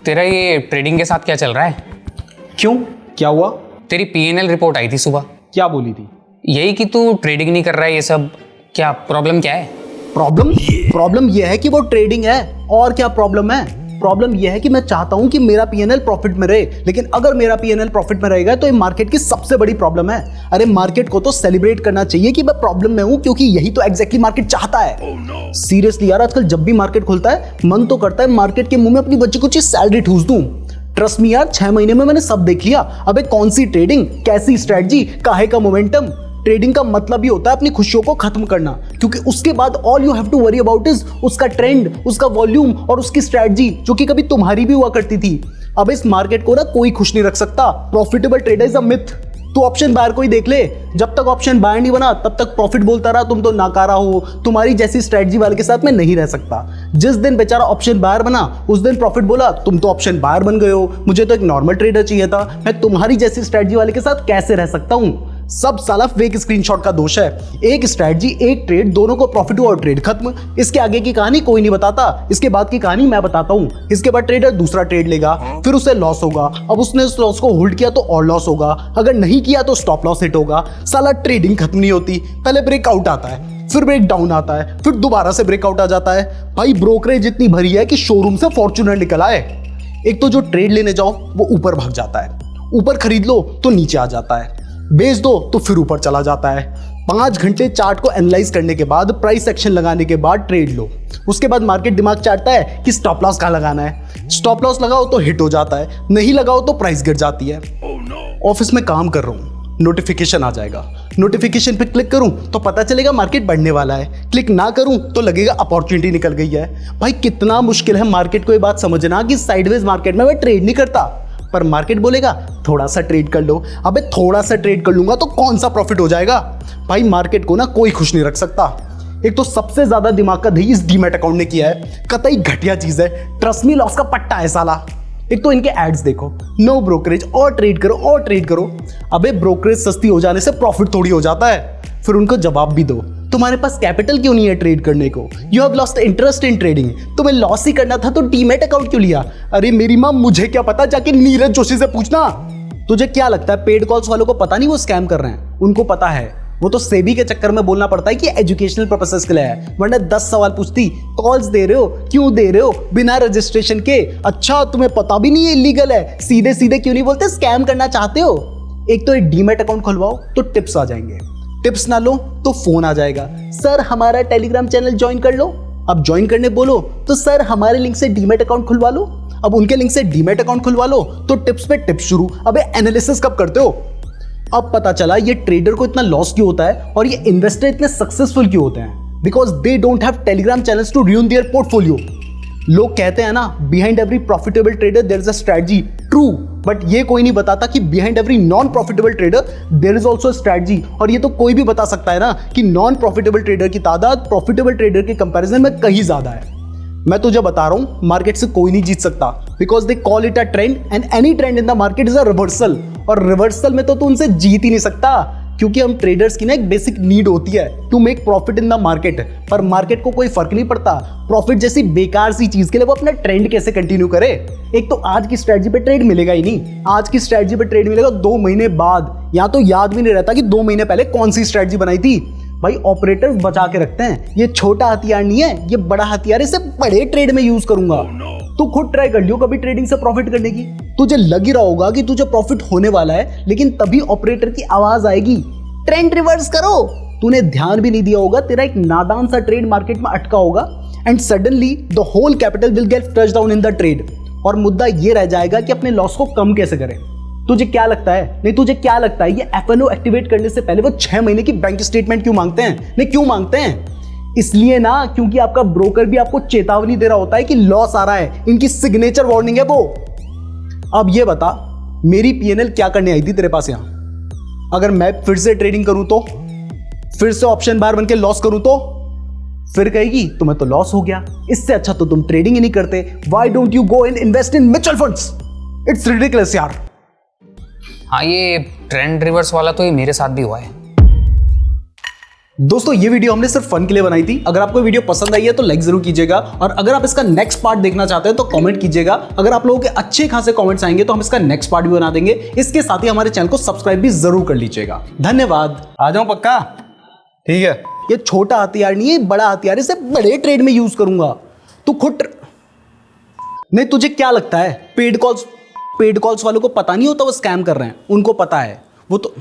तेरा ये ट्रेडिंग के साथ क्या चल रहा है? क्यों, क्या हुआ? तेरी पीएनएल रिपोर्ट आई थी सुबह। क्या बोली थी? यही कि तू ट्रेडिंग नहीं कर रहा है, ये सब क्या प्रॉब्लम क्या है? प्रॉब्लम यह है कि वो ट्रेडिंग है। और क्या प्रॉब्लम है? प्रॉब्लम यह है कि मैं चाहता हूं कि मेरा पीएनएल प्रॉफिट में रहे, लेकिन अगर मेरा पीएनएल प्रॉफिट में रहेगा तो ये मार्केट की सबसे बड़ी प्रॉब्लम है। अरे मार्केट को तो सेलिब्रेट करना चाहिए कि मैं प्रॉब्लम में हूं, क्योंकि यही तो एग्जैक्टली मार्केट चाहता है। सीरियसली यार, आजकल जब भी मार्केट खुलता है मन तो करता है मार्केट के मुंह में अपनी बच्ची कुछ सैलरी ठूस दूं। ट्रस्ट मी यार, 6 महीने में मैंने सब देख लिया। अबे कौन सी ट्रेडिंग, कैसी स्ट्रेटजी, काहे का मोमेंटम। ट्रेडिंग का मतलब ही होता है अपनी खुशियों को खत्म करना, क्योंकि उसके बाद all you have to worry about is उसका ट्रेंड, उसका वॉल्यूम और उसकी स्ट्रेटजी, जो कि कभी तुम्हारी भी हुआ करती थी। अब इस मार्केट को ना कोई खुश नहीं रख सकता। Profitable trader is a myth. तू ऑप्शन बायर को ही देख ले, जब तक ऑप्शन बायर नहीं बना तब तक प्रॉफिट बोलता रहा तुम तो नाकारा हो, तुम्हारी जैसी स्ट्रेटजी वाले के साथ मैं नहीं रह सकता। जिस दिन बेचारा ऑप्शन बायर बना उस दिन प्रॉफिट बोला तुम तो ऑप्शन बायर बन गए हो, मुझे तो एक नॉर्मल ट्रेडर चाहिए था, मैं तुम्हारी जैसी स्ट्रेटजी वाले के साथ कैसे रह सकता हूं। सब साला फेक स्क्रीनशॉट का दोष है। एक स्ट्रेटजी, एक ट्रेड, दोनों को प्रॉफिट हुआ और ट्रेड खत्म। इसके आगे की कहानी कोई नहीं बताता, इसके बाद की कहानी मैं बताता हूं। इसके बाद ट्रेडर दूसरा ट्रेड लेगा, फिर उसे लॉस होगा, अब उसने उस लॉस को होल्ड किया तो और लॉस होगा, अगर नहीं किया तो स्टॉप लॉस हिट होगा। साला ट्रेडिंग खत्म नहीं होती। पहले ब्रेकआउट आता है, फिर ब्रेक डाउन आता है, फिर दोबारा से ब्रेकआउट आ जाता है। भाई ब्रोकरेज इतनी भरी है कि शोरूम से फॉर्च्यूनर निकल आए। एक तो जो ट्रेड लेने जाओ वो ऊपर भाग जाता है, ऊपर खरीद लो तो नीचे आ जाता है, बेच दो तो फिर ऊपर चला जाता है। 5 घंटे चार्ट को एनालाइज करने के बाद, प्राइस एक्शन लगाने के बाद ट्रेड लो। उसके बाद मार्केट दिमाग चाटता है कि स्टॉप लॉस कहाँ लगाना है। स्टॉप लॉस लगाओ तो हिट हो जाता है, नहीं लगाओ तो प्राइस गिर जाती है। ऑफिस में काम कर रहा हूँ, नोटिफिकेशन आ जाएगा, नोटिफिकेशन पे क्लिक करूं तो पता चलेगा मार्केट बढ़ने वाला है, क्लिक ना करूं तो लगेगा अपॉर्चुनिटी निकल गई है। भाई कितना मुश्किल है मार्केट को ये बात समझना कि साइडवेज मार्केट में मैं ट्रेड नहीं करता, पर मार्केट बोलेगा थोड़ा सा ट्रेड कर लो। अबे थोड़ा सा ट्रेड कर लूंगा तो कौन सा प्रॉफिट हो जाएगा। भाई मार्केट को ना कोई खुश नहीं रख सकता। एक तो सबसे ज्यादा दिमाग का दही इस डीमैट अकाउंट ने किया है, कतई घटिया चीज है, ट्रस्ट मी लॉस का पट्टा है साला। एक तो इनके एड्स देखो, नो ब्रोकरेज और ट्रेड करो और ट्रेड करो। अबे ब्रोकरेज सस्ती हो जाने से प्रॉफिट थोड़ी हो जाता है। फिर उनको जवाब भी दो, तुम्हारे पास कैपिटल क्यों नहीं है ट्रेड करने को, you have lost interest in trading, तुम्हें लॉस ही करना था तो डीमैट अकाउंट क्यों लिया। अरे मेरी माँ, मुझे क्या पता, जाके नीरज जोशी से पूछना। तुझे क्या लगता है पेड कॉल्स वालों को पता नहीं वो स्कैम कर रहे हैं? उनको पता है, वो तो सेबी के चक्कर में बोलना पड़ता है कि एजुकेशनल पर्पसेस के लिए है, वरना 10 सवाल पूछती, कॉल्स दे रहे हो, क्यों दे रहे हो, बिना रजिस्ट्रेशन के, अच्छा तुम्हें पता भी नहीं है इलीगल है, सीधे सीधे क्यों नहीं बोलते स्कैम करना चाहते हो। एक तो एक डीमैट अकाउंट खुलवाओ तो टिप्स आ जाएंगे, टिप्स ना लो तो फोन आ जाएगा, सर हमारा टेलीग्राम चैनल ज्वाइन कर लो। अब ज्वाइन करने बोलो तो सर हमारे लिंक से डीमैट अकाउंट खुलवा लो। अब उनके लिंक से डीमैट अकाउंट खुलवा लो तो टिप्स पे टिप्स शुरू। अबे एनालिसिस कब करते हो? अब पता चला ये ट्रेडर को इतना लॉस क्यों होता है और ये इन्वेस्टर इतने सक्सेसफुल क्यों होते हैं, because they don't have Telegram channels to ruin their portfolio. लोग कहते हैं ना, behind every profitable trader there is a strategy, true, but ये कोई नहीं बताता कि behind every non profitable trader there is also strategy. और ये तो कोई भी बता सकता है ना कि नॉन प्रॉफिटेबल ट्रेडर की तादाद प्रॉफिटेबल ट्रेडर के कंपैरिजन में कहीं ज्यादा है। मैं तुझे बता रहा हूं, मार्केट से कोई नहीं जीत सकता, because they call it a trend and any trend in the market is a reversal. और रिवर्सल में तो तू उनसे जीत ही नहीं सकता, क्योंकि हम ट्रेडर्स की ना एक बेसिक नीड होती है to make profit in the market. पर मार्केट को कोई फर्क नहीं पड़ता प्रॉफिट जैसी बेकार सी चीज के लिए वो अपना ट्रेंड कैसे कंटिन्यू करे। एक तो आज की स्ट्रेटजी पे ट्रेड मिलेगा ही नहीं, आज की स्ट्रेटजी पे ट्रेड मिलेगा 2 महीने बाद, या तो याद भी नहीं रहता कि 2 महीने पहले कौन सी स्ट्रेटजी बनाई थी। भाई ऑपरेटर्स बचा के रखते हैं, ये छोटा हथियार नहीं है, ये बड़ा हथियार, इसे बड़े ट्रेड में यूज करूंगा। तू खुद ट्राई कर लियो कभी ट्रेडिंग से प्रॉफिट करने की, तुझे लग ही रहा होगा कि तुझे प्रॉफिट होने वाला है, लेकिन तभी ऑपरेटर की आवाज आएगी, ट्रेंड रिवर्स करो। तूने ध्यान भी नहीं दिया होगा, तेरा एक नादान सा ट्रेड मार्केट में अटका होगा and suddenly the whole capital will get flushed down in the trade. और मुद्दा ये रह जाएगा कि अपने लॉस को कम कैसे करें। तुझे क्या लगता है, नहीं तुझे क्या लगता है, ये एफएनओ एक्टिवेट करने से पहले वो 6 महीने की बैंक स्टेटमेंट क्यों मांगते हैं? नहीं क्यों मांगते हैं? इसलिए ना, क्योंकि आपका ब्रोकर भी आपको चेतावनी दे रहा होता है कि लॉस आ रहा है, इनकी सिग्नेचर वार्निंग है वो। अब ये बता, मेरी पीएनएल क्या करने आई थी तेरे पास यहां? अगर मैं फिर से ट्रेडिंग करूं तो, फिर से ऑप्शन बायर बन के लॉस करूं तो, फिर कहेगी तुम्हें तो लॉस हो गया, इससे अच्छा तो तुम ट्रेडिंग ही नहीं करते। Why don't you go and invest in mutual funds? It's ridiculous यार। हाँ, ये ट्रेंड रिवर्स वाला तो ये मेरे साथ भी हुआ है। दोस्तों ये वीडियो हमने सिर्फ फन के लिए बनाई थी। अगर आपको वीडियो पसंद आई है तो लाइक जरूर कीजिएगा, और अगर आप इसका नेक्स्ट पार्ट देखना चाहते हैं तो कमेंट कीजिएगा। अगर आप लोगों के अच्छे खासे कमेंट्स आएंगे तो हम इसका नेक्स्ट पार्ट भी बना देंगे। इसके साथ ही हमारे चैनल को सब्सक्राइब भी जरूर कर लीजिएगा। धन्यवाद। आ जाऊं पक्का? ठीक है। ये छोटा हथियार नहीं है, बड़ा हथियार, इसे बड़े ट्रेड में यूज करूंगा। तू खुद नहीं, तुझे क्या लगता है पेड कॉल्स वालों को पता नहीं होता वो स्कैम कर रहे हैं? उनको पता है। वो तो